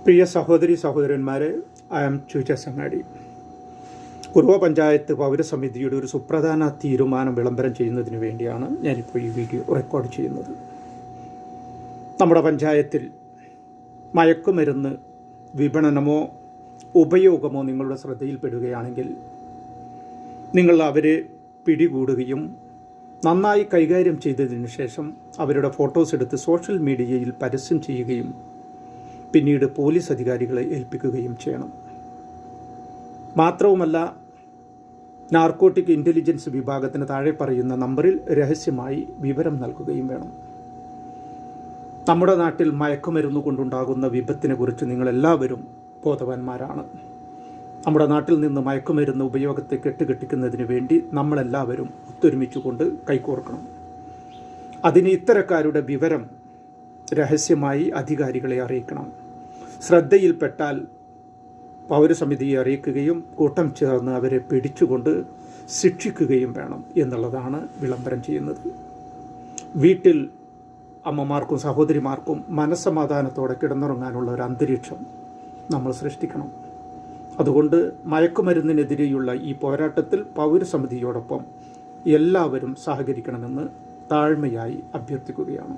പ്രിയ സഹോദരി സഹോദരന്മാരെ, I am ചുചസങ്ങാടി. Kuruva panchayat പൗരസമിതിയുടെ ഒരു സുപ്രധാന തീരുമാനം വിളംബരം ചെയ്യുന്നതിന് വേണ്ടിയാണ് ഞാനിപ്പോൾ ഈ വീഡിയോ റെക്കോർഡ് ചെയ്യുന്നത്. നമ്മുടെ പഞ്ചായത്തിൽ മയക്കുമരുന്ന് വിപണനമോ ഉപയോഗമോ നിങ്ങളുടെ ശ്രദ്ധയിൽപ്പെടുകയാണെങ്കിൽ നിങ്ങൾ അവരെ പിടികൂടുകയും നന്നായി കൈകാര്യം ചെയ്തതിനു ശേഷം അവരുടെ ഫോട്ടോസ് എടുത്ത് സോഷ്യൽ മീഡിയയിൽ പരസ്യം ചെയ്യുകയും പിന്നീട് പോലീസ് അധികാരികളെ ഏൽപ്പിക്കുകയും ചെയ്യണം. മാത്രവുമല്ല, നാർക്കോട്ടിക് ഇൻ്റലിജൻസ് വിഭാഗത്തിന് താഴെ പറയുന്ന നമ്പറിൽ രഹസ്യമായി വിവരം നൽകുകയും വേണം. നമ്മുടെ നാട്ടിൽ മയക്കുമരുന്ന് കൊണ്ടുണ്ടാകുന്ന വിപത്തിനെ കുറിച്ച് നിങ്ങളെല്ലാവരും ബോധവാന്മാരാണ്. നമ്മുടെ നാട്ടിൽ നിന്ന് മയക്കുമരുന്ന് ഉപയോഗത്തെ കെട്ടുകെട്ടിക്കുന്നതിന് വേണ്ടി നമ്മളെല്ലാവരും ഒത്തൊരുമിച്ചുകൊണ്ട് കൈകോർക്കണം. അതിന് ഇത്തരക്കാരുടെ വിവരം രഹസ്യമായി അധികാരികളെ അറിയിക്കണം. ശ്രദ്ധയിൽപ്പെട്ടാൽ പൗരസമിതിയെ അറിയിക്കുകയും കൂട്ടം ചേർന്ന് അവരെ പിടിച്ചുകൊണ്ട് ശിക്ഷിക്കുകയും വേണം എന്നുള്ളതാണ് വിളംബരം ചെയ്യുന്നത്. വീട്ടിൽ അമ്മമാർക്കും സഹോദരിമാർക്കും മനസ്സമാധാനത്തോടെ കിടന്നുറങ്ങാനുള്ള ഒരു അന്തരീക്ഷം നമ്മൾ സൃഷ്ടിക്കണം. അതുകൊണ്ട് മയക്കുമരുന്നിനെതിരെയുള്ള ഈ പോരാട്ടത്തിൽ പൗരസമിതിയോടൊപ്പം എല്ലാവരും സഹകരിക്കണമെന്ന് താഴ്മയായി അഭ്യർത്ഥിക്കുകയാണ്.